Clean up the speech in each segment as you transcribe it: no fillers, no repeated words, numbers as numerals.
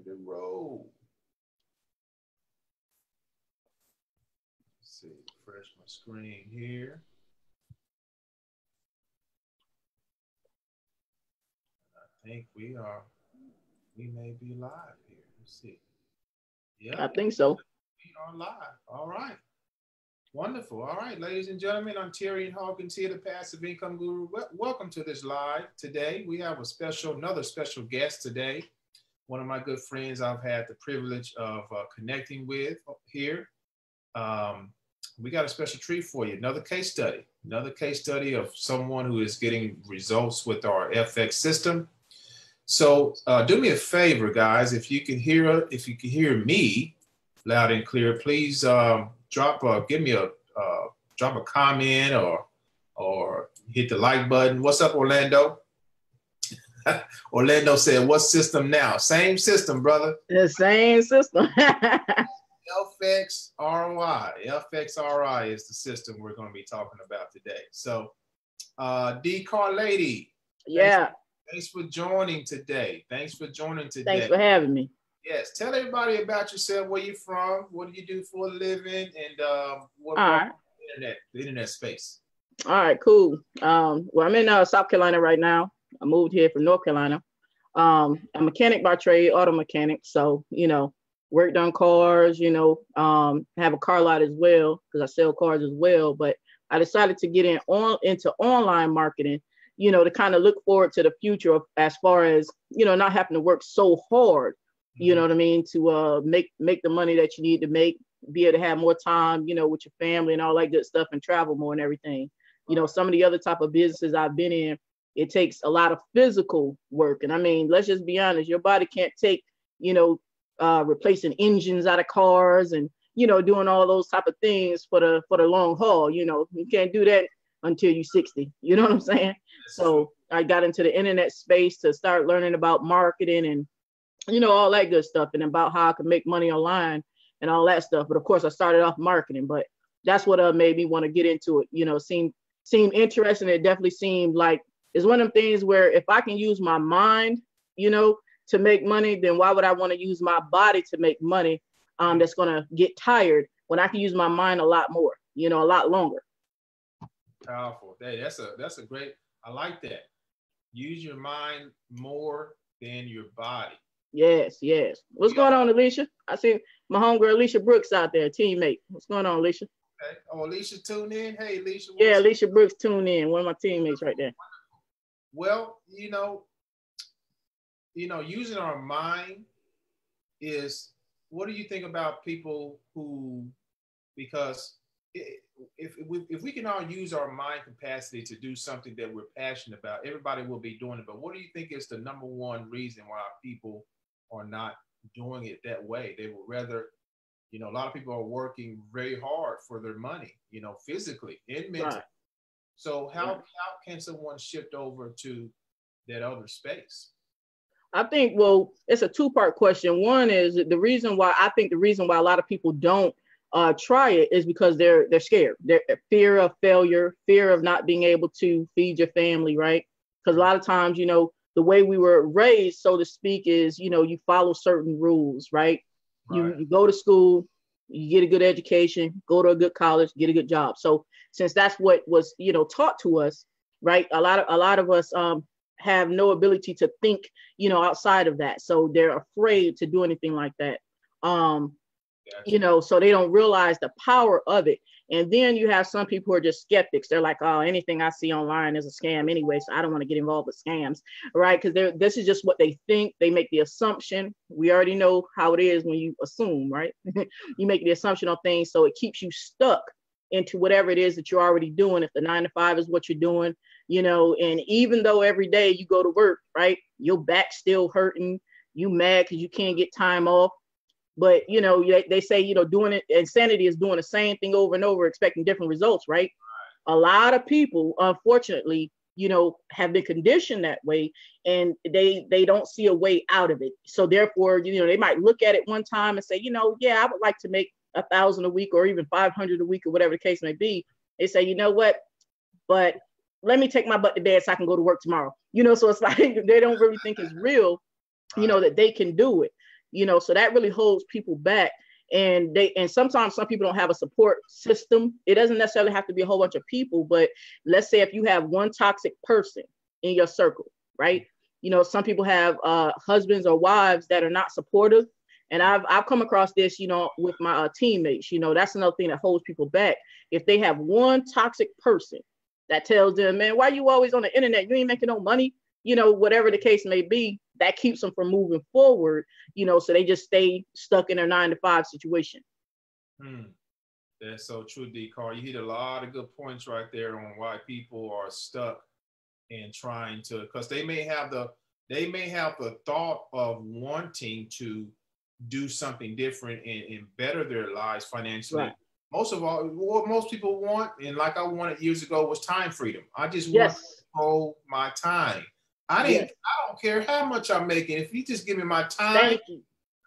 to roll. Let's see, refresh my screen here. I think we may be live here. Let's see. Yeah, I think so. We are live. All right. Wonderful. All right, ladies and gentlemen, Ontarian Hawkins here, the Passive Income Guru. Welcome to this live today. We have another special guest today. One of my good friends I've had the privilege of connecting with here. We got a special treat for you. Another case study of someone who is getting results with our FX system. So do me a favor, guys. If you can hear me loud and clear, please drop a comment or hit the like button. What's up, Orlando? Orlando said, "What system now?" Same system, brother. The same system. FX ROI. FX ROI is the system we're going to be talking about today. So, D Car Lady. Yeah. Thanks for joining today. Thanks for having me. Yes. Tell everybody about yourself, where you're from, what do you do for a living, and what the internet space. All right, cool. Well, I'm in South Carolina right now. I moved here from North Carolina. I'm a mechanic by trade, auto mechanic. So, worked on cars, have a car lot as well because I sell cars as well. But I decided to get into online marketing, to kind of look forward to the future as far as, not having to work so hard, you know what I mean, to make the money that you need to make, be able to have more time, with your family and all that good stuff and travel more and everything. Some of the other type of businesses I've been in, it takes a lot of physical work. And I mean, let's just be honest, your body can't take, replacing engines out of cars and, doing all those type of things for the long haul. You can't do that until you're 60. You know what I'm saying? So I got into the internet space to start learning about marketing and, all that good stuff and about how I could make money online and all that stuff. But of course I started off marketing, but that's what made me want to get into it. Seemed interesting. It definitely seemed like it's one of them things where if I can use my mind, to make money, then why would I want to use my body to make money that's going to get tired when I can use my mind a lot more, a lot longer. Powerful. Hey, that's a great, I like that. Use your mind more than your body. Yes. What's going on, Alicia? I see my homegirl Alicia Brooks out there, teammate. What's going on, Alicia? Okay. Oh, Alicia tuned in. Hey, Alicia. Yeah, Alicia Brooks tuned in. One of my teammates right there. Well, using our mind is, what do you think about people who, because if we can all use our mind capacity to do something that we're passionate about, everybody will be doing it. But what do you think is the number one reason why people are not doing it that way? They would rather, a lot of people are working very hard for their money, physically and mentally. Right. So how can someone shift over to that other space? I think, well, it's a two-part question. One is the reason why a lot of people don't try it is because they're scared. They're fear of failure, fear of not being able to feed your family, right? Because a lot of times, the way we were raised, so to speak, is, you follow certain rules, right? You go to school, you get a good education, go to a good college, get a good job. So since that's what was, taught to us, right? A lot of us have no ability to think, outside of that. So they're afraid to do anything like that. So they don't realize the power of it. And then you have some people who are just skeptics. They're like, oh, anything I see online is a scam anyway, so I don't want to get involved with scams, right? Because this is just what they think. They make the assumption. We already know how it is when you assume, right? You make the assumption on things, so it keeps you stuck into whatever it is that you're already doing. If the 9 to 5 is what you're doing, and even though every day you go to work, right, your back's still hurting, you mad because you can't get time off. But, they say, doing it, insanity is doing the same thing over and over, expecting different results, right? A lot of people, unfortunately, have been conditioned that way, and they don't see a way out of it. So therefore, they might look at it one time and say, yeah, I would like to make 1,000 a week or even 500 a week or whatever the case may be. They say, you know what, but let me take my butt to bed so I can go to work tomorrow. So it's like they don't really think it's real, that they can do it. So that really holds people back. And sometimes some people don't have a support system. It doesn't necessarily have to be a whole bunch of people, but let's say if you have one toxic person in your circle, right? Some people have husbands or wives that are not supportive. And I've come across this, with my teammates. That's another thing that holds people back. If they have one toxic person that tells them, man, why you always on the internet? You ain't making no money. Whatever the case may be, that keeps them from moving forward, so they just stay stuck in their 9-to-5 situation. That's so true, D. Carr. You hit a lot of good points right there on why people are stuck and trying to, because they may have the thought of wanting to do something different and better their lives financially. Right. Most of all, what most people want, and like I wanted years ago, was time freedom. I just want to control my time. I don't care how much I'm making. If you just give me my time,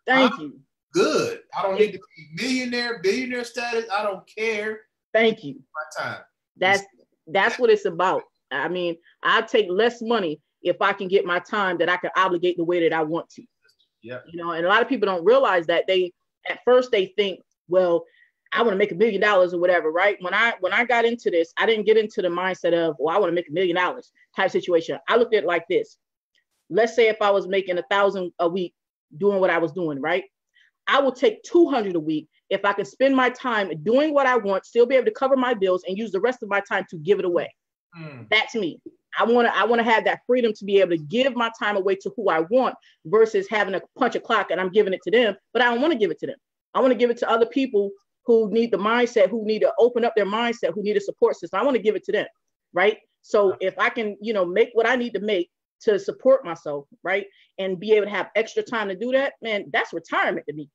thank you. Good. I don't need to be billionaire status. I don't care. Thank you. My time. That's what it's about. I mean, I take less money if I can get my time that I can obligate the way that I want to. Yeah. And a lot of people don't realize that at first they think, well, I want to make $1 million or whatever, right? When I got into this, I didn't get into the mindset of, well, I want to make $1 million type situation. I looked at it like this. Let's say if I was making $1,000 a week doing what I was doing, right? I will take $200 a week if I can spend my time doing what I want, still be able to cover my bills, and use the rest of my time to give it away. That's me. I want to have that freedom to be able to give my time away to who I want versus having to punch a clock and I'm giving it to them, but I don't want to give it to them. I want to give it to other people who need the mindset, who need to open up their mindset, who need a support system. I want to give it to them, right? So if I can, make what I need to make to support myself, right, and be able to have extra time to do that, man, that's retirement to me.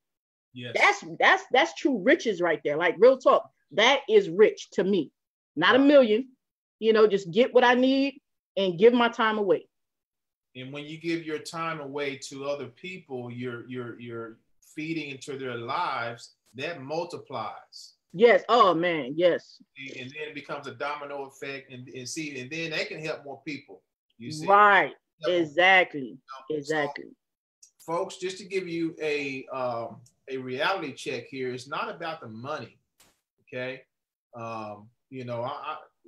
Yes. That's true riches right there. Like, real talk, that is rich to me. Not $1 million, just get what I need and give my time away. And when you give your time away to other people, you're feeding into their lives. That multiplies. Yes. Oh man. Yes. And then it becomes a domino effect, and then they can help more people. You see? Right. Exactly. Exactly. So, folks, just to give you a reality check here, it's not about the money. Okay.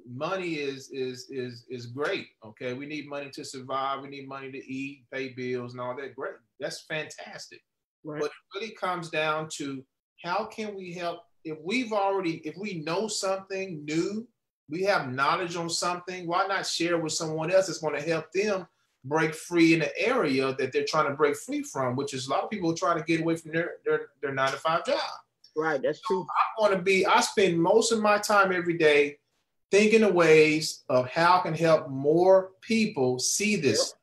Money is great. Okay. We need money to survive. We need money to eat, pay bills, and all that. Great. That's fantastic. Right. But it really comes down to, how can we help? If we know something new, we have knowledge on something, why not share with someone else that's going to help them break free in the area that they're trying to break free from, which is a lot of people trying to get away from their 9-to-5 job. Right, that's true. I spend most of my time every day thinking of ways of how I can help more people see this.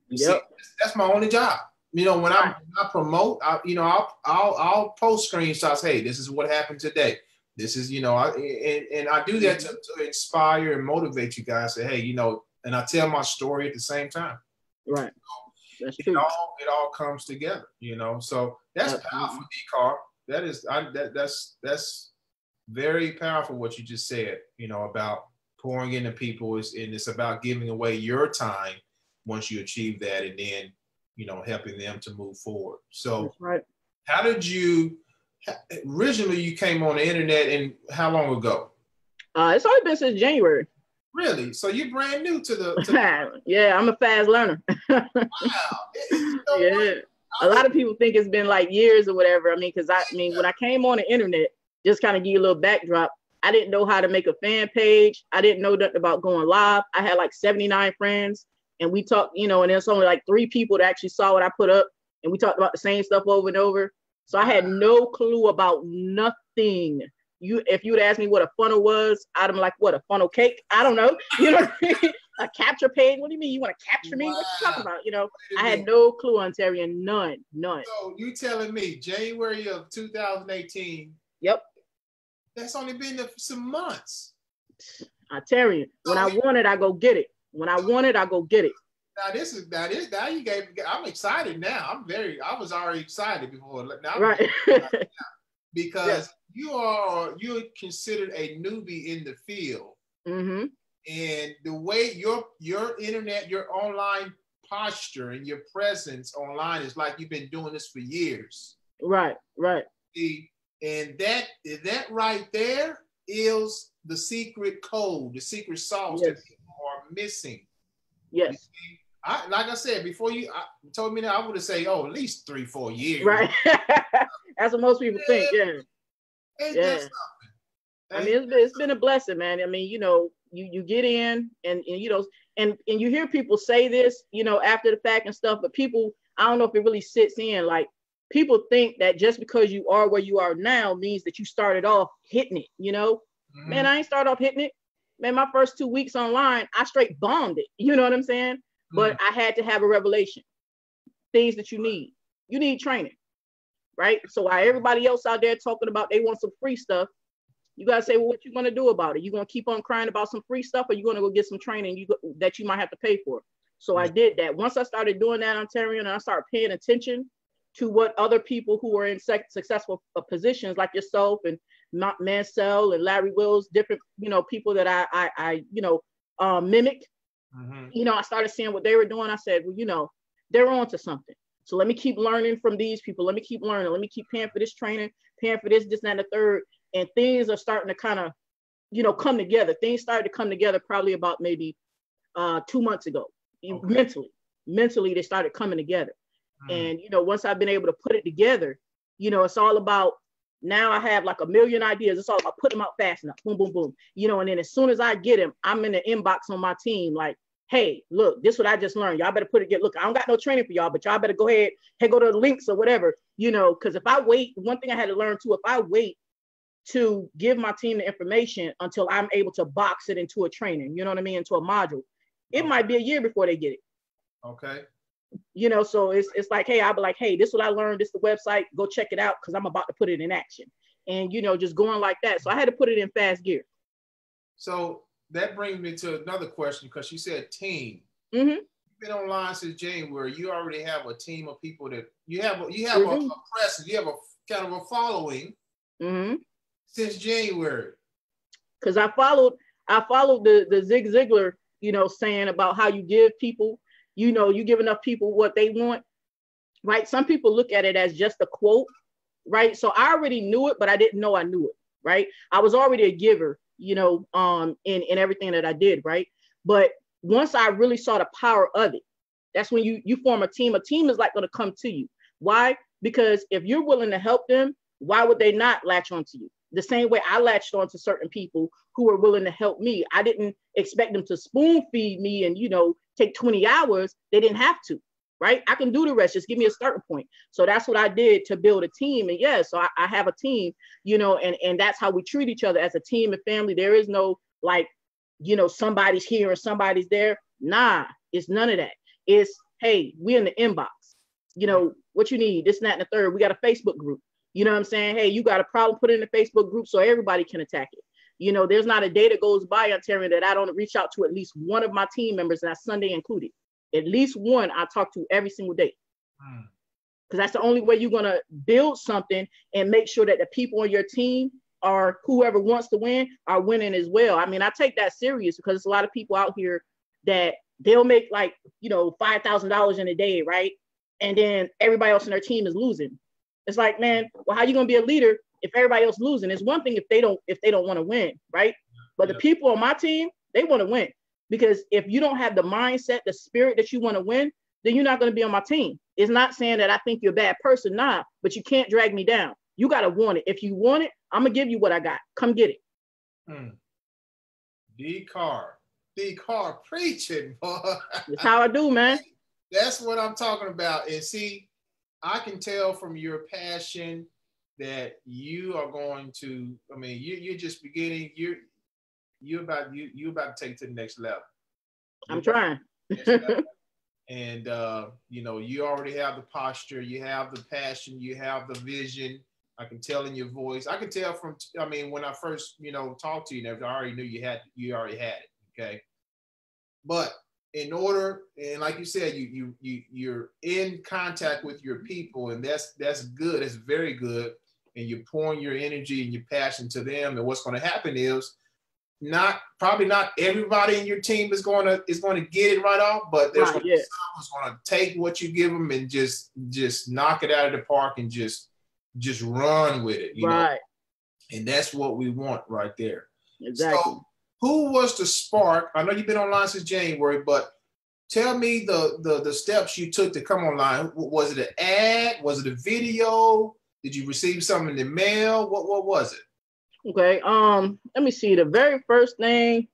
Yep. That's my only job. When I promote, I'll post screenshots. Hey, this is what happened today. This is, and I do that to inspire and motivate you guys. Say, hey, and I tell my story at the same time. Right. That's true. It all comes together, So that's powerful, D-Car. That's very powerful what you just said, about pouring into people, and it's about giving away your time once you achieve that, and then helping them to move forward. So that's right. How did you, originally you came on the internet, and how long ago? It's only been since January. Really? So you're brand new to the Yeah, I'm a fast learner. Wow. Yeah. A lot of people think it's been like years or whatever. Because when I came on the internet, just kind of give you a little backdrop, I didn't know how to make a fan page. I didn't know nothing about going live. I had like 79 friends. And we talked, and there's only like 3 people that actually saw what I put up, and we talked about the same stuff over and over. So I had no clue about nothing. If you would ask me what a funnel was, I'd be like, what, a funnel cake? I don't know. A capture page? What do you mean? You want to capture me? What you talking about? I had no clue, Ontarian, none. So you telling me January of 2018? Yep. That's only been some months. Ontarian, when I want it, I go get it. When I want it, I go get it. Now you gave. I'm excited now. I was already excited before. Now right. Because you're considered a newbie in the field. Mm-hmm. And the way your internet, your online posture and your presence online is like you've been doing this for years. Right. And that right there is the secret code, the secret sauce that people are missing. Yes. Like I said, before you told me that, I would have said, at least 3-4 years. Right. That's what most people think. Yeah. Ain't that something? I mean, it's been a blessing, man. I mean, you get in and and you hear people say this, after the fact and stuff, but people, I don't know if it really sits in. Like, people think that just because you are where you are now means that you started off hitting it, Mm-hmm. Man, I ain't started off hitting it. Man, my first 2 weeks online, I straight bombed it. You know what I'm saying? Mm-hmm. But I had to have a revelation. Things that you need. You need training, right? So while everybody else out there talking about they want some free stuff, you got to say, well, what you going to do about it? You going to keep on crying about some free stuff, or you going to go get some training that you might have to pay for? So I did that. Once I started doing that, Ontarian, and I started paying attention to what other people who are in successful positions like yourself and Mansell and Larry Wills, different, people that I mimicked, mm-hmm. I started seeing what they were doing. I said, well, they're on to something. So let me keep learning from these people. Let me keep learning. Let me keep paying for this training, paying for this, that, and the third. And things are starting to kind of, come together. Things started to come together probably about maybe 2 months ago. Okay. Mentally, they started coming together. And, once I've been able to put it together, it's all about, now I have like a million ideas. It's all about putting them out fast enough. Boom, boom, boom. And then as soon as I get them, I'm in the inbox on my team. Like, hey, look, this is what I just learned. Y'all better look, I don't got no training for y'all, but y'all better go ahead and go to the links or whatever, because if I wait, one thing I had to learn too, if I wait to give my team the information until I'm able to box it into a training, into a module, it might be a year before they get it. Okay. So it's like, hey, I'll be like, hey, this is what I learned. This is the website. Go check it out because I'm about to put it in action. And, just going like that. So I had to put it in fast gear. So that brings me to another question, because you said team. Mm-hmm. You've been online since January. You already have a team of people that you have mm-hmm. a presence. You have a kind of a following mm-hmm. since January. Because I followed the Zig Ziglar, saying about how you give people, you give enough people what they want, right? Some people look at it as just a quote, right? So I already knew it, but I didn't know I knew it, right? I was already a giver, in everything that I did, right? But once I really saw the power of it, that's when you form a team. A team is like going to come to you. Why? Because if you're willing to help them, why would they not latch onto you? The same way I latched on to certain people who were willing to help me. I didn't expect them to spoon feed me and, take 20 hours. They didn't have to, right? I can do the rest. Just give me a starting point. So that's what I did to build a team. And so I have a team, and that's how we treat each other as a team and family. There is no like, somebody's here and somebody's there. Nah, it's none of that. It's, hey, we in the inbox, what you need, this, and that, and the third. We got a Facebook group. You know what I'm saying? Hey, you got a problem, put it in the Facebook group so everybody can attack it. There's not a day that goes by, Ontarian, that I don't reach out to at least one of my team members, and that's Sunday included. At least one I talk to every single day. Because that's the only way you're going to build something and make sure that the people on your team or whoever wants to win are winning as well. I mean, I take that serious because there's a lot of people out here that they'll make like, $5,000 in a day, right? And then everybody else in their team is losing. It's like, man, well, how you going to be a leader if everybody else losing? It's one thing if they don't want to win, right? But the people on my team, they want to win. Because if you don't have the mindset, the spirit that you want to win, then you're not going to be on my team. It's not saying that I think you're a bad person, nah, but you can't drag me down. You got to want it. If you want it, I'm going to give you what I got. Come get it. D-Car preaching, boy. That's how I do, man. That's what I'm talking about. And see, I can tell from your passion that you are going to, you're just beginning, you're about to take it to the next level. I'm trying. And, you already have the posture, you have the passion, you have the vision. I can tell in your voice. I can tell from, when I first, talked to you, I already knew you already had it. Okay. But in order, and like you said, you're in contact with your people, and that's good. It's very good. And you're pouring your energy and your passion to them. And what's going to happen is probably not everybody in your team is going to get it right off, but there's going to be some who's going to take what you give them and just knock it out of the park and just run with it, you know. And that's what we want right there. Exactly. So who was the spark? I know you've been online since January, but tell me the steps you took to come online. Was it an ad? Was it a video? Did you receive something in the mail? What was it? Okay. Let me see. The very first thing,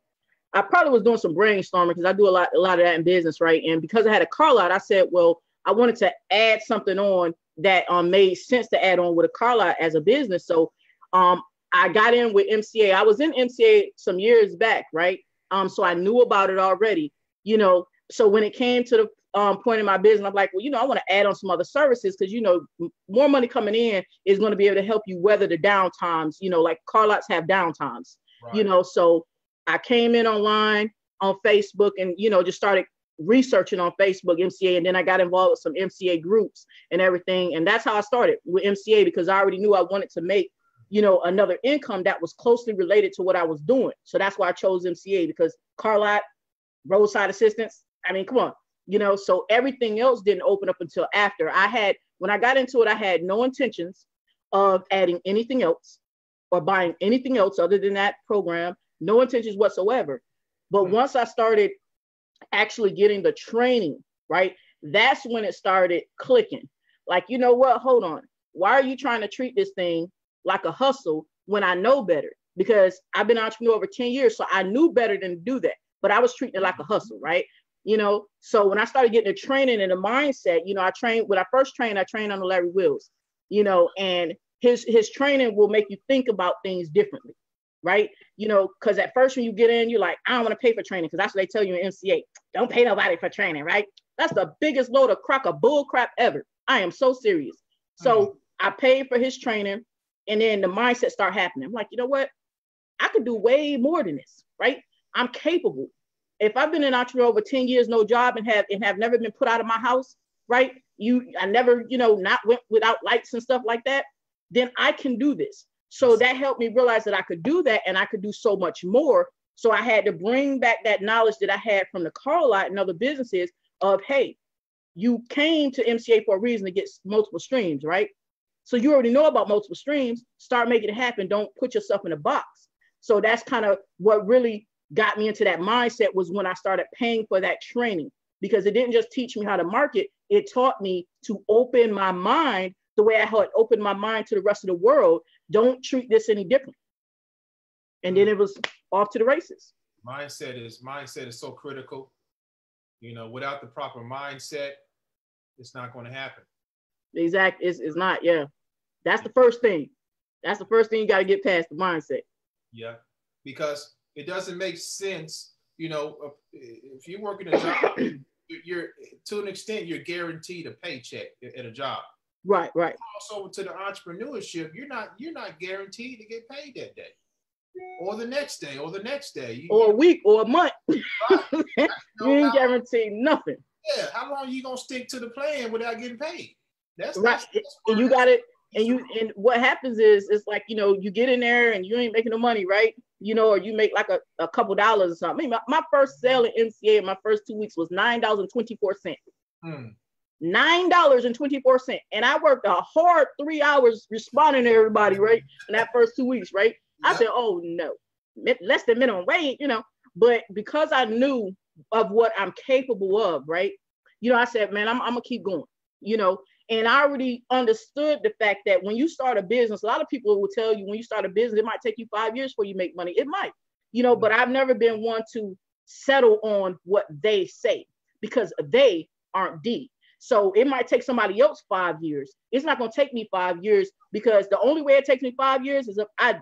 I probably was doing some brainstorming because I do a lot of that in business, right? And because I had a car lot, I said, well, I wanted to add something on that made sense to add on with a car lot as a business. So I got in with MCA. I was in MCA some years back, right? So I knew about it already, you know. So when it came to the point in my business, I'm like, well, you know, I want to add on some other services because, you know, more money coming in is going to be able to help you weather the downtimes, you know, like car lots have downtimes, you know. So I came in online on Facebook and, you know, just started researching on Facebook, MCA, and then I got involved with some MCA groups and everything. And that's how I started with MCA because I already knew I wanted to make, you know, another income that was closely related to what I was doing. So that's why I chose MCA because car lot, roadside assistance, I mean, come on, you know, so everything else didn't open up until after. When I got into it, I had no intentions of adding anything else or buying anything else other than that program, no intentions whatsoever. But once I started actually getting the training, right, that's when it started clicking. Like, you know what, hold on. Why are you trying to treat this thing like a hustle when I know better? Because I've been an entrepreneur over 10 years, so I knew better than to do that. But I was treating it like a hustle, right? You know, so when I started getting the training and the mindset, you know, when I first trained, I trained under Larry Wills, you know, and his training will make you think about things differently, right? You know, because at first when you get in, you're like, I don't want to pay for training because that's what they tell you in MCA. Don't pay nobody for training, right? That's the biggest load of bull crap ever. I am so serious. So I paid for his training and then the mindset started happening. I'm like, you know what? I could do way more than this, right? I'm capable. If I've been an entrepreneur over 10 years, no job, and have never been put out of my house, right? I never, you know, not went without lights and stuff like that, then I can do this. So that helped me realize that I could do that and I could do so much more. So I had to bring back that knowledge that I had from the car lot and other businesses of, hey, you came to MCA for a reason to get multiple streams, right? So you already know about multiple streams, start making it happen. Don't put yourself in a box. So that's kind of what really got me into that mindset was when I started paying for that training, because it didn't just teach me how to market. It taught me to open my mind the way I had opened my mind to the rest of the world. Don't treat this any different. And then it was off to the races. Mindset is so critical. You know, without the proper mindset, it's not going to happen. Exactly. It's not. Yeah. That's the first thing. That's the first thing you got to get past, the mindset. Yeah. Because it doesn't make sense, you know, if you're working a job, you're to an extent, you're guaranteed a paycheck at a job. Right. Also to the entrepreneurship, you're not guaranteed to get paid that day or the next day or the next day. Or a week or a month. Right. You ain't guaranteed nothing. Yeah. How long are you going to stick to the plan without getting paid? That's right. And you got it. And what happens is, it's like, you know, you get in there and you ain't making no money, right? You know, or you make like a couple dollars or something. My first sale in MCA in my first 2 weeks was $9.24. $9.24. And I worked a hard 3 hours responding to everybody, right? In that first 2 weeks, right? I said, oh no, less than minimum wage, you know. But because I knew of what I'm capable of, right? You know, I said, man, I'm gonna keep going, you know. And I already understood the fact that when you start a business, a lot of people will tell you when you start a business, it might take you 5 years before you make money. It might, you know, but I've never been one to settle on what they say because they aren't D. So it might take somebody else 5 years. It's not going to take me 5 years because the only way it takes me 5 years is if I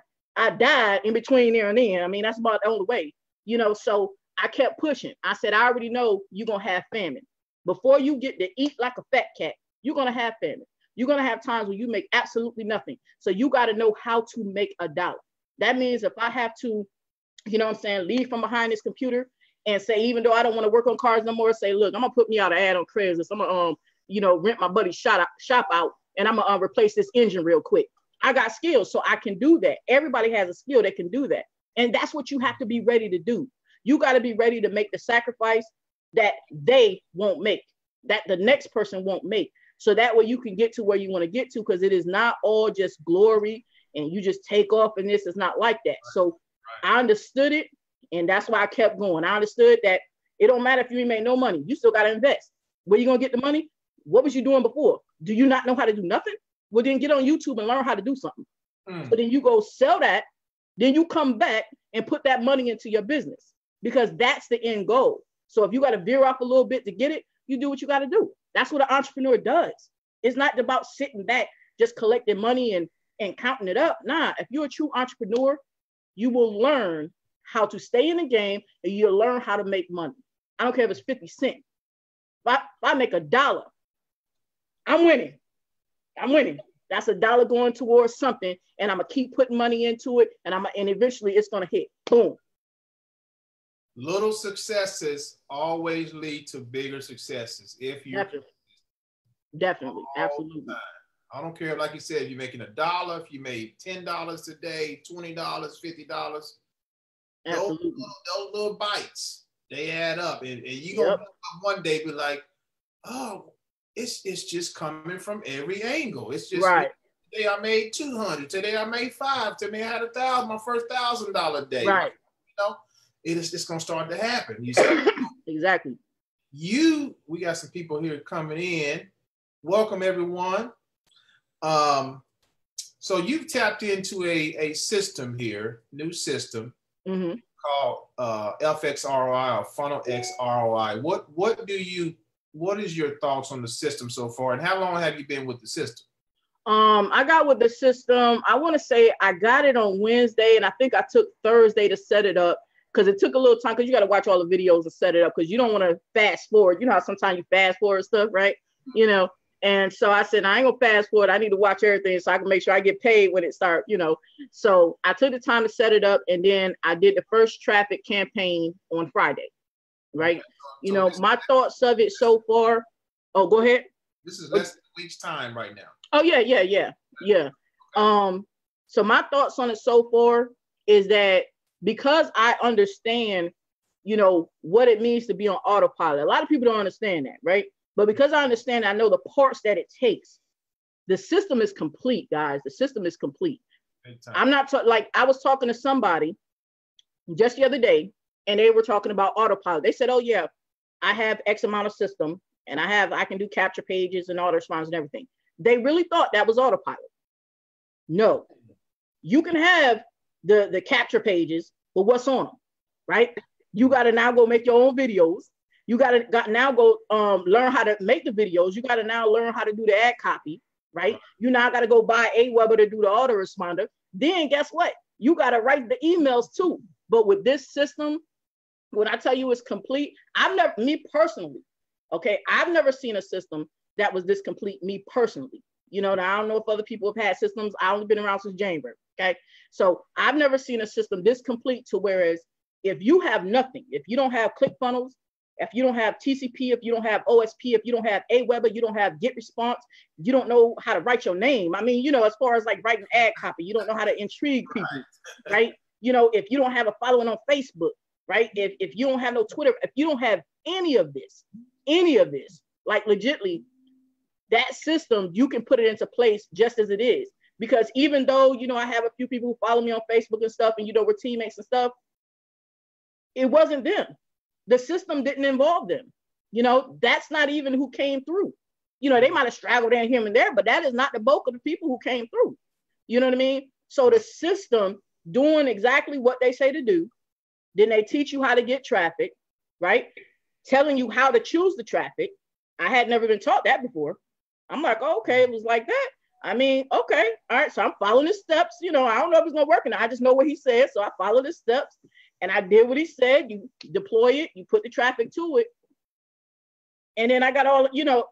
died in between there and then. I mean, that's about the only way, you know. So I kept pushing. I said, I already know you're going to have famine. Before you get to eat like a fat cat, you're going to have famine. You're going to have times when you make absolutely nothing. So you got to know how to make a dollar. That means if I have to, you know what I'm saying, leave from behind this computer and say, even though I don't want to work on cars no more, say, look, I'm going to put me out an ad on Craigslist. I'm going to, you know, rent my buddy's shop out and I'm going to replace this engine real quick. I got skills, so I can do that. Everybody has a skill that can do that. And that's what you have to be ready to do. You got to be ready to make the sacrifice that they won't make, that the next person won't make. So that way you can get to where you want to get to, because it is not all just glory and you just take off, and this is not like that. So I understood it, and that's why I kept going. I understood that it don't matter if you ain't made no money. You still got to invest. Where you going to get the money? What was you doing before? Do you not know how to do nothing? Well, then get on YouTube and learn how to do something. So then you go sell that. Then you come back and put that money into your business, because that's the end goal. So if you got to veer off a little bit to get it, you do what you got to do. That's what an entrepreneur does. It's not about sitting back, just collecting money and counting it up. Nah, if you're a true entrepreneur, you will learn how to stay in the game, and you'll learn how to make money. I don't care if it's 50 cents. If I make $1, I'm winning. I'm winning. That's $1 going towards something, and I'm gonna keep putting money into it, and eventually it's gonna hit. Boom. Little successes always lead to bigger successes. If you're definitely, absolutely. I don't care, like you said, if you're making $1, if you made $10 today, $20, $50. Absolutely. Those little bites, they add up, and you're gonna one day be like, oh, it's just coming from every angle. It's just right. Today I made 200. Today I made 5. Today I had 1,000. My first $1,000 day. Right. You know, it's just gonna start to happen. You see? Exactly. We got some people here coming in. Welcome everyone. So you've tapped into a system here, new system called FX ROI or Funnel X ROI. What is your thoughts on the system so far, and how long have you been with the system? I got with the system, I want to say I got it on Wednesday, and I think I took Thursday to set it up, because it took a little time, because you got to watch all the videos and set it up, because you don't want to fast forward. You know how sometimes you fast forward stuff, right? You know, and so I said, I ain't gonna fast forward. I need to watch everything so I can make sure I get paid when it starts, you know. So I took the time to set it up, and then I did the first traffic campaign on Friday, right? Okay. You know, my thoughts of it so far. Oh, go ahead. This is less than a week's time right now. Oh, yeah. So my thoughts on it so far is that because I understand, you know, what it means to be on autopilot. A lot of people don't understand that, right? But because I understand, I know the parts that it takes. The system is complete, guys. The system is complete. I'm not like I was talking to somebody just the other day, and they were talking about autopilot. They said, oh, yeah, I have X amount of system, and I can do capture pages and auto response and everything. They really thought that was autopilot. No, you can have the capture pages, but what's on them, right? You got to now go make your own videos. You got to now go learn how to make the videos. You got to now learn how to do the ad copy, right? You now got to go buy Aweber to do the autoresponder. Then guess what? You got to write the emails too. But with this system, when I tell you it's complete, me personally, okay, I've never seen a system that was this complete, me personally. You know, now I don't know if other people have had systems. I've only been around since January, okay? So I've never seen a system this complete to whereas if you have nothing, if you don't have ClickFunnels, if you don't have TCP, if you don't have OSP, if you don't have Aweber, you don't have Get Response, you don't know how to write your name. I mean, you know, as far as like writing ad copy, you don't know how to intrigue people, right? You know, if you don't have a following on Facebook, right? If you don't have no Twitter, if you don't have any of this, like legitly, that system, you can put it into place just as it is. Because even though, you know, I have a few people who follow me on Facebook and stuff, and, you know, we're teammates and stuff, it wasn't them. The system didn't involve them. You know, that's not even who came through. You know, they might have straggled in here and there, but that is not the bulk of the people who came through. You know what I mean? So the system doing exactly what they say to do, then they teach you how to get traffic, right? Telling you how to choose the traffic. I had never been taught that before. I'm like, oh, okay, it was like that. I mean, okay, all right. So I'm following the steps. You know, I don't know if it's gonna work, and I just know what he said. So I followed the steps, and I did what he said. You deploy it, you put the traffic to it, and then I got all, you know,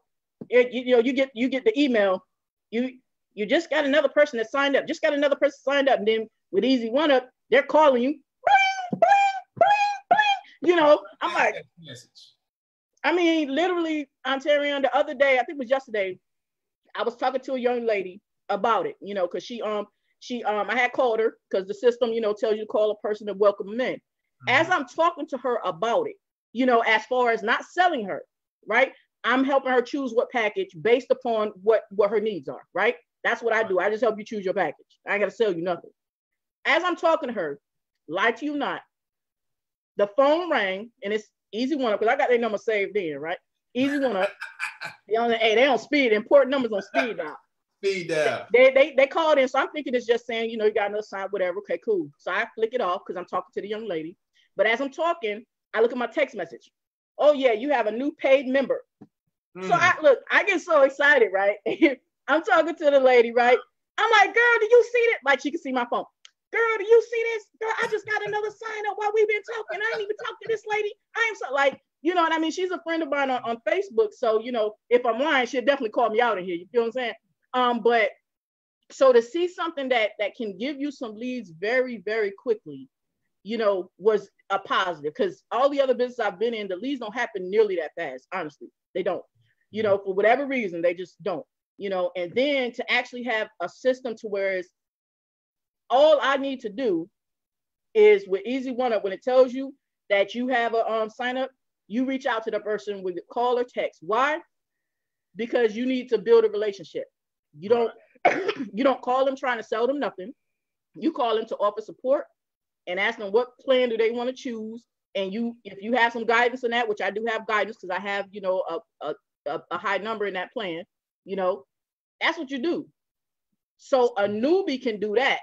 you get the email. You just got another person that signed up. Just got another person signed up, and then with Easy One Up, they're calling you. You know, I'm like, I mean, literally, Ontarian, the other day, I think it was yesterday, I was talking to a young lady about it, you know, because she I had called her because the system, tells you to call a person and welcome them in. Mm-hmm. As I'm talking to her about it, as far as not selling her, right? I'm helping her choose what package based upon what her needs are, right? That's what I do. I just help you choose your package. I ain't got to sell you nothing. As I'm talking to her, lie to you not, the phone rang, and it's Easy One Up, because I got their number saved in, right? Easy One Up. They on speed. Important numbers on speed now. Speed down. They called in, so I'm thinking it's just saying, you got another sign, whatever. Okay, cool. So I flick it off because I'm talking to the young lady. But as I'm talking, I look at my text message. Oh yeah, you have a new paid member. So I get so excited, right? I'm talking to the lady, right? I'm like, girl, do you see it? Like she can see my phone. Girl, do you see this? Girl, I just got another sign up while we've been talking. I ain't even talked to this lady. I am so like, you know what I mean? She's a friend of mine on Facebook. So, if I'm lying, she'll definitely call me out in here. You feel what I'm saying? But so to see something that can give you some leads very, very quickly, was a positive, because all the other businesses I've been in, the leads don't happen nearly that fast. Honestly, they don't, for whatever reason, they just don't, and then to actually have a system to where it's all I need to do is with Easy One Up, when it tells you that you have a sign up, you reach out to the person with a call or text. Why? Because you need to build a relationship. You don't you don't call them trying to sell them nothing. You call them to offer support and ask them what plan do they want to choose. And if you have some guidance in that, which I do have guidance because I have, a high number in that plan, that's what you do. So a newbie can do that,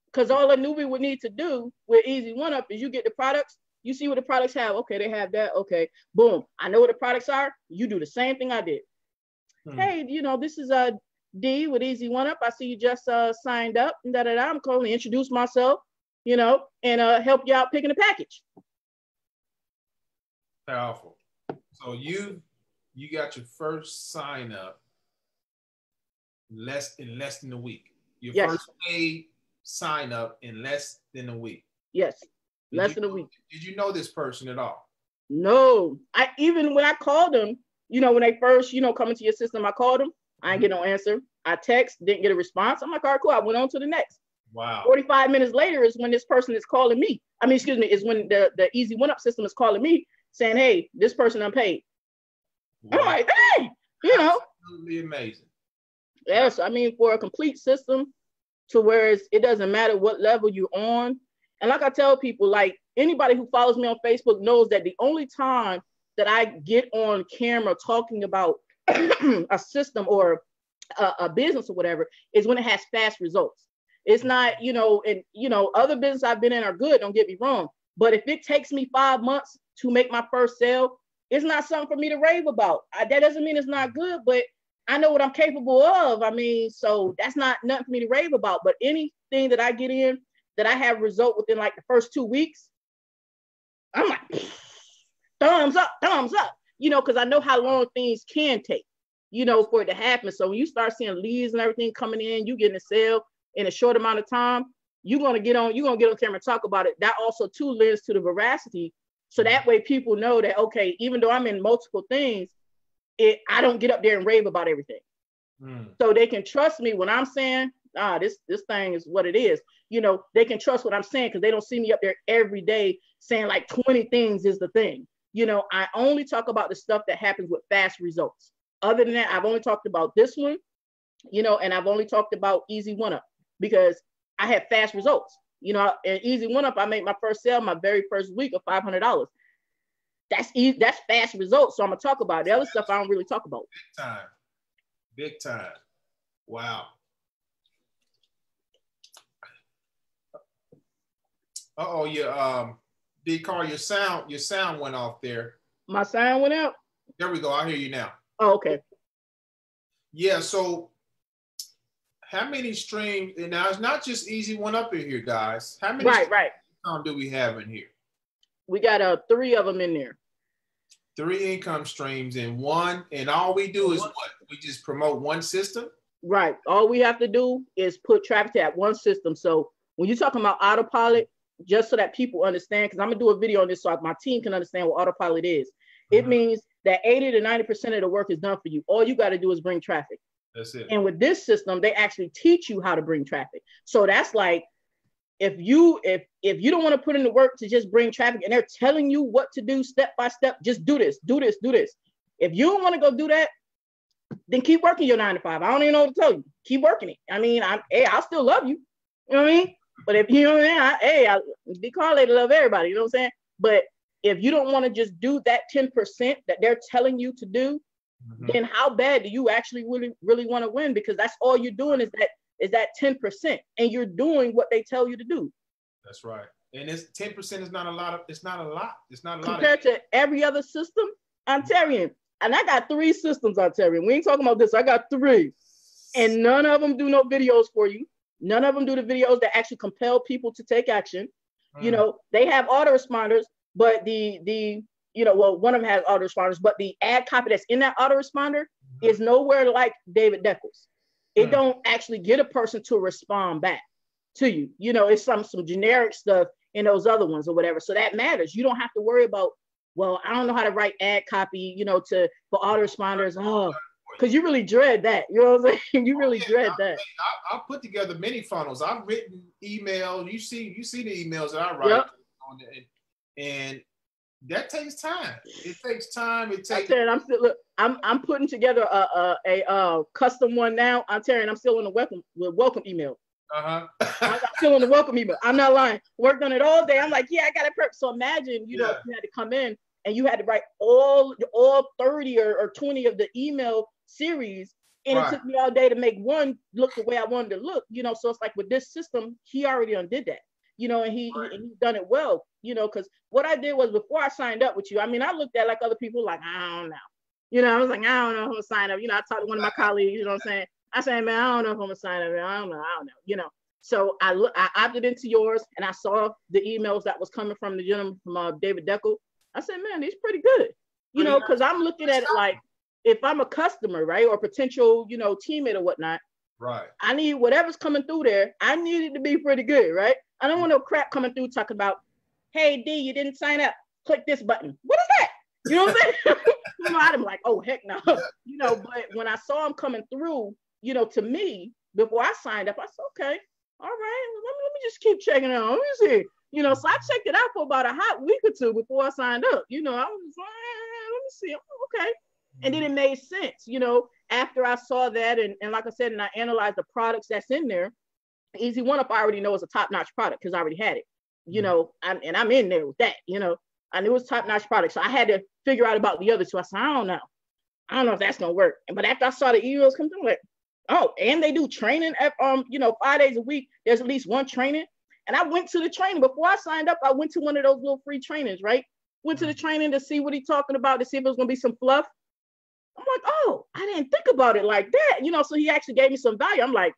because all a newbie would need to do with Easy One Up is you get the products, you see what the products have. Okay, they have that. Okay, boom. I know what the products are. You do the same thing I did. Hey, this is D with Easy One Up. I see you just signed up. I'm calling to introduce myself, and help you out picking a package. Powerful. So you got your first sign up in less than a week. Your first paid sign up in less than a week. Yes, less than a week. Did you know this person at all? No. Even when I called them, when they first, come into your system, I called them. I didn't get no answer. I text, didn't get a response. I'm like, all right, cool. I went on to the next. Wow. 45 minutes later is when this person is calling me. Is when the Easy One Up system is calling me saying, hey, this person unpaid. Wow. I'm like, hey, Absolutely amazing. Yes, for a complete system to where it doesn't matter what level you're on. And like I tell people, like anybody who follows me on Facebook knows that the only time that I get on camera talking about a system or a business or whatever is when it has fast results. It's not, other business I've been in are good, don't get me wrong. But if it takes me 5 months to make my first sale, it's not something for me to rave about. That doesn't mean it's not good, but I know what I'm capable of. So that's not nothing for me to rave about. But anything that I get in that I have result within like the first 2 weeks, I'm like, thumbs up, because I know how long things can take, for it to happen. So when you start seeing leads and everything coming in, you getting a sale in a short amount of time, you're going to get on camera and talk about it. That also too lends to the veracity. So that way people know that, okay, even though I'm in multiple things, I don't get up there and rave about everything. So they can trust me when I'm saying, this thing is what it is. They can trust what I'm saying because they don't see me up there every day saying like 20 things is the thing. I only talk about the stuff that happens with fast results. Other than that, I've only talked about this one, and I've only talked about Easy One Up because I have fast results. And Easy One Up, I made my first sale my very first week of $500. That's fast results. So I'm gonna talk about it. The other stuff I don't really talk about. Big time. Wow. D-Car, your sound went off there. My sound went out? There we go. I hear you now. Oh, okay. Yeah, so how many streams, and now it's not just Easy One Up in here, guys. How many income do we have in here? We got 3 of them in there. 3 income streams in one, and all we do is what? We just promote one system? Right. All we have to do is put traffic to that one system. So when you're talking about autopilot, just so that people understand, because I'm gonna do a video on this so my team can understand what autopilot is. It means that 80 to 90% of the work is done for you. All you got to do is bring traffic. That's it. And with this system, they actually teach you how to bring traffic. So that's like, if you don't want to put in the work to just bring traffic and they're telling you what to do step by step, just do this, do this, do this. If you don't want to go do that, then keep working your 9 to 5. I don't even know what to tell you. Keep working it. I mean, I'll still love you. You know what I mean? But if you know what I mean, be correlated, love everybody. You know what I'm saying? But if you don't want to just do that 10% that they're telling you to do, then how bad do you actually really want to win? Because that's all you're doing is that 10%, and you're doing what they tell you to do. That's right. And it's 10% is not a lot. It's not a lot. It's not a lot compared to every other system. Ontarian, and I got 3 systems, Ontarian. We ain't talking about this. I got 3, and none of them do no videos for you. None of them do the videos that actually compel people to take action. You know, they have autoresponders, but one of them has autoresponders, but the ad copy that's in that autoresponder is nowhere like David Deckel's. It don't actually get a person to respond back to you. You know, it's some generic stuff in those other ones or whatever. So that matters. You don't have to worry about, well, I don't know how to write ad copy, you know, for autoresponders. Oh, because you really dread that. You know what I'm saying? You really dread that. I put together many funnels. I've written emails. You see the emails that I write on it, and that takes time. It takes time. It takes. I'm putting together a custom one now. I'm still on the welcome email. I'm still on the welcome email. I'm not lying. Worked on it all day. I'm like, yeah, I got it perfect. So imagine, you know, if you had to come in and you had to write all 30 or 20 of the email series, and it took me all day to make one look the way I wanted to look. You know, so it's like with this system, he already undid that. You know, and he's done it well. You know, because what I did was before I signed up with you, I mean, I looked at like other people like, I don't know. You know, I was like, I don't know who to sign up. You know, I talked to one of my colleagues, you know what I'm saying? I said, man, I don't know if I'm gonna sign up. I don't know, you know. So I opted into yours, and I saw the emails that was coming from the gentleman from David Deckel. I said, man, these pretty good. You know, because I'm looking at it like, if I'm a customer, right, or potential, you know, teammate or whatnot, right, I need whatever's coming through there. I need it to be pretty good, right? I don't want no crap coming through talking about, hey, D, you didn't sign up. Click this button. What is that? You know what I'm saying? You know, I'm like, oh, heck no. You know, but when I saw him coming through, you know, to me, before I signed up, I said, okay, all right, well, let me just keep checking it out. Let me see. You know, so I checked it out for about a hot week or 2 before I signed up. You know, I was like, let me see. Okay. And then it made sense, you know, after I saw that. And like I said, and I analyzed the products that's in there. Easy One Up, I already know is a top-notch product because I already had it. You know, I'm in there with that. You know, I knew it was top-notch product. So I had to figure out about the other 2. I said, I don't know if that's going to work. But after I saw the emails come through, like, oh, and they do training at, you know, 5 days a week. There's at least one training. And I went to the training. Before I signed up, I went to one of those little free trainings, right? Went to the training to see what he's talking about, to see if it was going to be some fluff. I'm like, oh, I didn't think about it like that. You know, so he actually gave me some value. I'm like,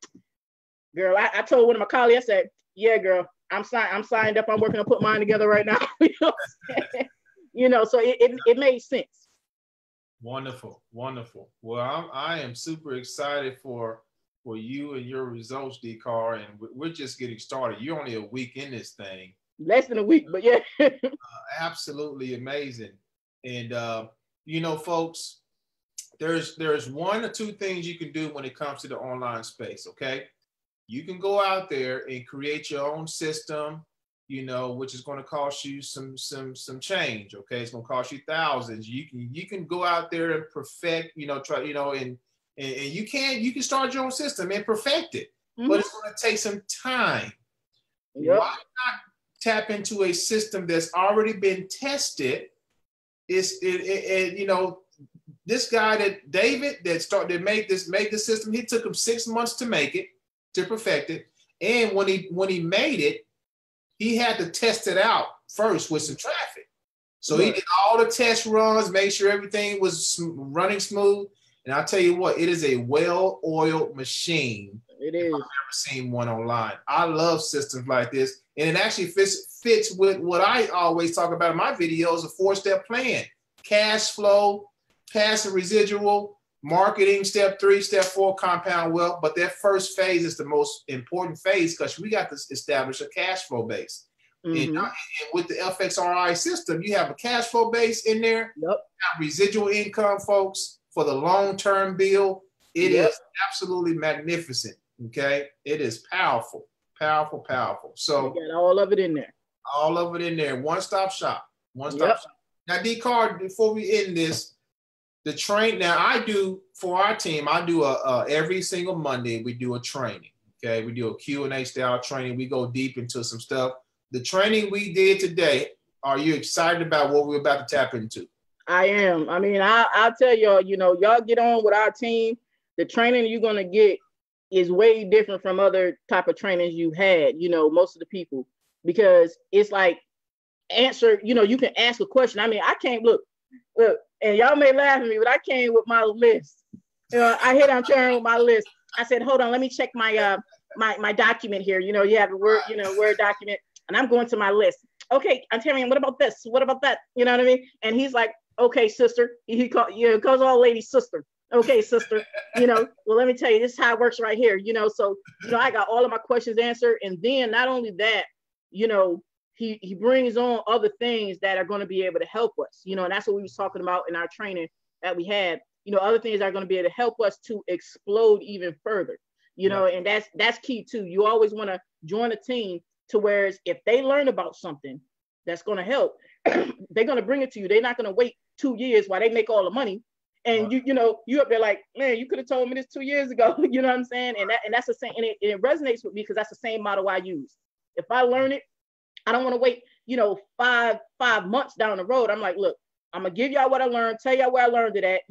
girl, I told one of my colleagues, I said, yeah, girl, I'm signed up. I'm working to put mine together right now. You know what I'm saying? You know, so it made sense. Wonderful, wonderful. Well, I am super excited for you and your results, D-Car, and we're just getting started. You're only a week in this thing. Less than a week, but yeah. Absolutely amazing. And you know, folks, there's 1 or 2 things you can do when it comes to the online space. Okay, you can go out there and create your own system, you know, which is going to cost you some change. Okay, it's going to cost you thousands. You can go out there and perfect, you know, try, you know, and you can start your own system and perfect it, but it's going to take some time. Why not tap into a system that's already been tested? You know, this guy that David that made this system, he took him 6 months to make it, to perfect it, and when he made it, he had to test it out first with some traffic. So he did all the test runs, made sure everything was running smooth. And I'll tell you what, it is a well-oiled machine. It is. I've never seen one online. I love systems like this. And it actually fits with what I always talk about in my videos, a 4-step plan. Cash flow, passive residual, marketing, step 3, step 4, compound wealth. But that first phase is the most important phase because we got to establish a cash flow base. And with the FXRI system, you have a cash flow base in there. Yep. Residual income, folks, for the long-term bill. It is absolutely magnificent. Okay. It is powerful. Powerful, powerful. So we got all of it in there. All of it in there. One-stop shop. One-stop shop. Now, D-Card, before we end this, the train. Now, I do for our team. I do every single Monday. We do a training. Okay, we do a Q&A style training. We go deep into some stuff. The training we did today. Are you excited about what we're about to tap into? I am. I mean, I'll tell y'all. Y'all get on with our team. The training you're gonna get is way different from other type of trainings you've had. Most of the people, because it's like answer. You can ask a question. I mean, I can't look, and y'all may laugh at me, but I came with my list. I hit on turn with my list. I said, hold on, let me check my my document here. You have a Word, Word document, and I'm going to my list. Okay, Ontarian, what about this? What about that? You know what I mean? And he's like, okay, sister. He calls all ladies sister. Okay, sister. Well, let me tell you, this is how it works right here. So I got all of my questions answered, and then not only that, he brings on other things that are going to be able to help us. And that's what we was talking about in our training that we had. Other things that are going to be able to help us to explode even further, and that's key too. You always want to join a team to where if they learn about something that's going to help, they're going to bring it to you. They're not going to wait 2 years while they make all the money. And you up there like, man, you could have told me this 2 years ago. You know what I'm saying? And that's the same, and it resonates with me because that's the same model I use. If I learn it, I don't want to wait, 5 months down the road. I'm like, look, I'm gonna give y'all what I learned, tell y'all where I learned it at,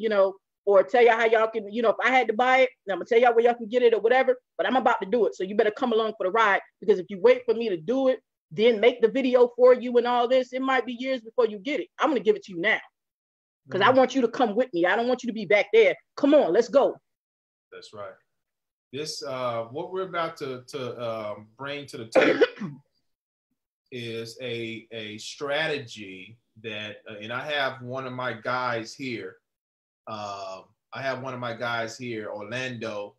or tell y'all how y'all can, if I had to buy it, I'm gonna tell y'all where y'all can get it or whatever, but I'm about to do it. So you better come along for the ride, because if you wait for me to do it, then make the video for you and all this, it might be years before you get it. I'm gonna give it to you now, because I want you to come with me. I don't want you to be back there. Come on, let's go. That's right. This, what we're about to bring to the table is a strategy that, and I have one of my guys here. Orlando.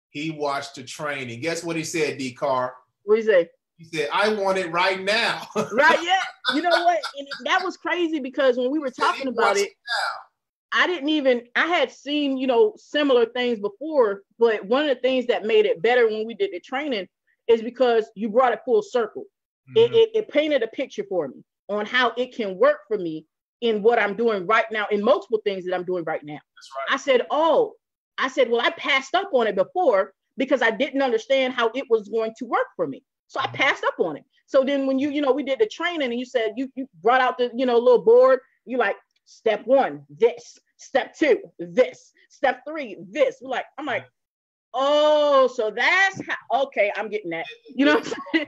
He watched the training. Guess what he said, D-Car? What did he say? He said, I want it right now. Right, yeah. You know what? And that was crazy, because when we were talking about it, I had seen, similar things before, but one of the things that made it better when we did the training is because you brought it full circle. Mm-hmm. It painted a picture for me on how it can work for me in what I'm doing right now, in multiple things that I'm doing right now. That's right. I said, well, I passed up on it before because I didn't understand how it was going to work for me. So I passed up on it. So then when we did the training and you said, you brought out the, little board, you like, step 1, this, step 2, this, step 3, this. I'm like, oh, so that's how, okay, I'm getting that. You know what I'm saying?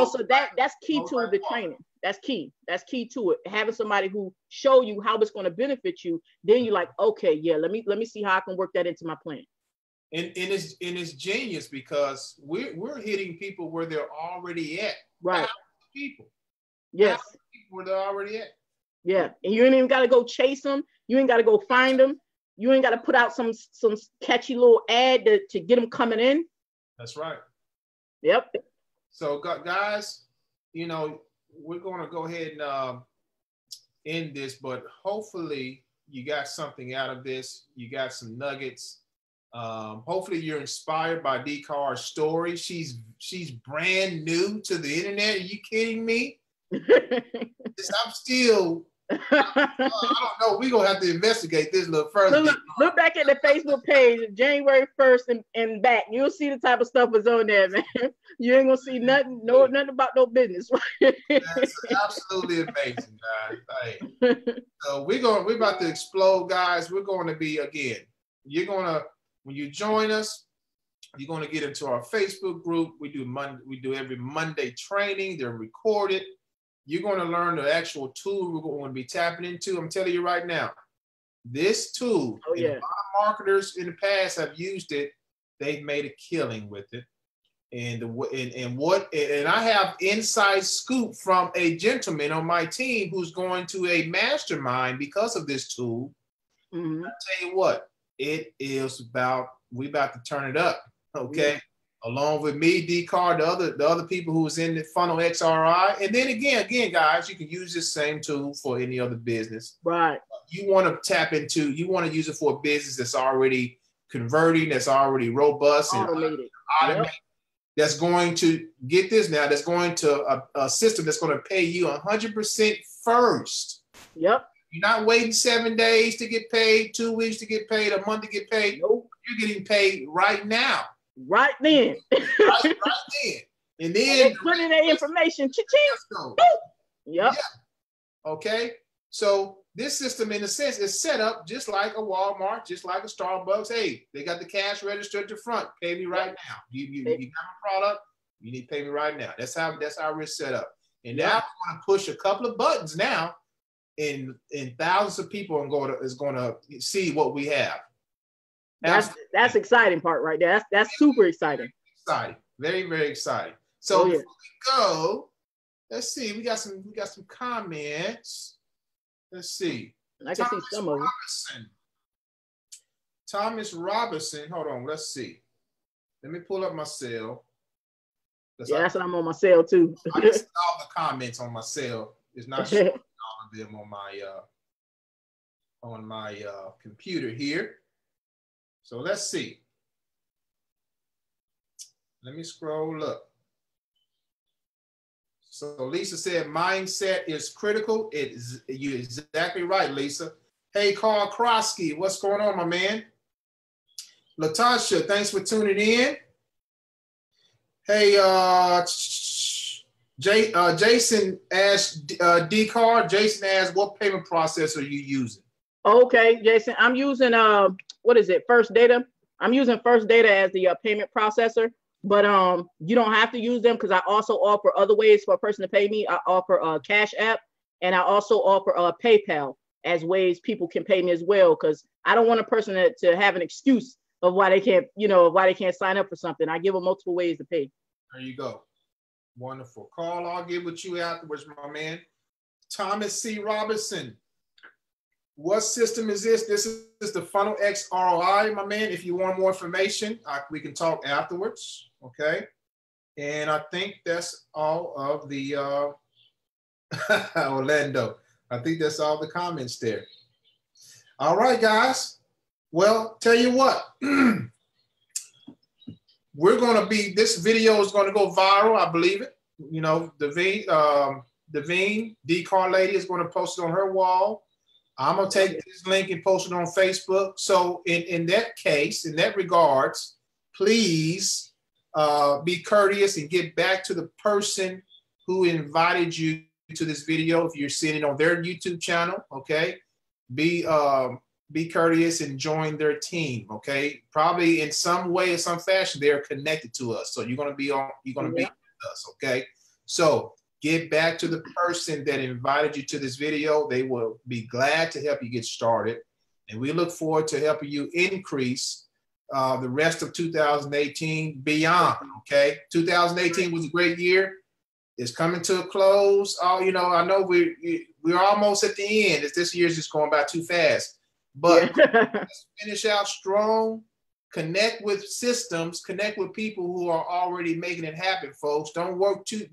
So that's key to the training. That's key. That's key to it. Having somebody who show you how it's going to benefit you. Then you're like, okay, yeah, let me see how I can work that into my plan. And it's genius, because we're hitting people where they're already at. Right. People. Yes. People where they're already at. Yeah. And you ain't even got to go chase them. You ain't got to go find them. You ain't got to put out some catchy little ad to get them coming in. That's right. Yep. So guys, we're going to go ahead and end this, but hopefully you got something out of this. You got some nuggets. Hopefully you're inspired by D-Car's story. She's brand new to the internet. Are you kidding me? I'm still, I don't know. We're going to have to investigate this a little further. Look back at the Facebook page, January 1st and back. You'll see the type of stuff that's on there, man. You ain't going to see nothing about no business. That's absolutely amazing, guys. Hey. So we're about to explode, guys. We're going to be, again, when you join us, you're going to get into our Facebook group. We do every Monday training. They're recorded. You're going to learn the actual tool we're going to be tapping into. I'm telling you right now, this tool, a lot of marketers in the past have used it. They've made a killing with it. And I have inside scoop from a gentleman on my team who's going to a mastermind because of this tool. Mm-hmm. I tell you what, we about to turn it up. Okay. Mm-hmm. Along with me, D-Card, the other people who was in the funnel XRI. And then again, guys, you can use this same tool for any other business. Right. You want to use it for a business that's already converting, that's already robust and automated. that's going to get this now. That's going to a system that's going to pay you 100% first. Yep. You're not waiting 7 days to get paid, 2 weeks to get paid, a month to get paid. Nope. You're getting paid right now. Right then. right then. And then put in that information. Cha-ching. Yep. Yeah. Okay. So this system, in a sense, is set up just like a Walmart, just like a Starbucks. Hey, they got the cash register at the front. Pay me right now. You got a product. You need to pay me right now. That's how we're set up. And now we're going to push a couple of buttons now, and thousands of people is going to see what we have. That's exciting part right there. That's super exciting. Exciting. Very, very exciting. So before we go, let's see. We got some comments. Let's see. I can see some of them. Thomas Robinson. Hold on. Let's see. Let me pull up my cell. That's what I'm on my cell too. I can see all the comments on my cell. It's not showing all of them on my computer here. So let's see. Let me scroll up. So Lisa said, mindset is critical. You're exactly right, Lisa. Hey, Carl Krosky, what's going on, my man? Latasha, thanks for tuning in. Hey, Jason asked, D-Card, Jason asked, what payment processor are you using? Okay, Jason, I'm using, what is it, First Data? I'm using First Data as the payment processor. But you don't have to use them because I also offer other ways for a person to pay me. I offer a Cash App, and I also offer PayPal as ways people can pay me as well. Because I don't want a person to have an excuse of why they can't sign up for something. I give them multiple ways to pay. There you go. Wonderful. Carl, I'll get with you afterwards, my man. Thomas C. Robinson. What system is this? This is the Funnel X ROI, my man. If you want more information, we can talk afterwards, okay? And I think that's all of the, Orlando, I think that's all the comments there. All right, guys. Well, tell you what, this video is going to go viral, I believe it. You know, Devine, D-Car Lady is going to post it on her wall. I'm going to take this link and post it on Facebook. So in that case, in that regards, please be courteous and get back to the person who invited you to this video. If you're seeing it on their YouTube channel, okay, be courteous and join their team, okay? Probably in some way or some fashion, they're connected to us. So you're going to be with us, okay? So get back to the person that invited you to this video. They will be glad to help you get started. And we look forward to helping you increase the rest of 2018 beyond, okay? 2018 was a great year. It's coming to a close. I know we're almost at the end. This year's just going by too fast. But let's finish out strong. Connect with systems, connect with people who are already making it happen, folks. Don't work the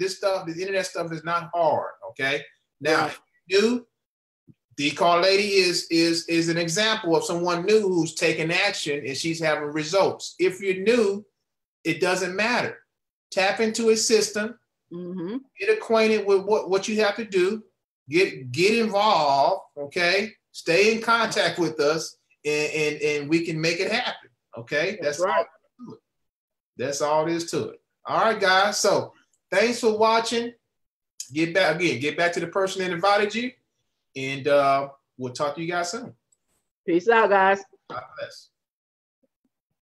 internet stuff is not hard, okay? Now, if you're new, D-Car Lady is an example of someone new who's taking action and she's having results. If you're new, it doesn't matter. Tap into a system, get acquainted with what you have to do, get involved, okay? Stay in contact with us and we can make it happen. Okay, that's right. That's all there is to it. All right, guys. So thanks for watching. Get back to the person that invited you, and we'll talk to you guys soon. Peace out, guys. God bless.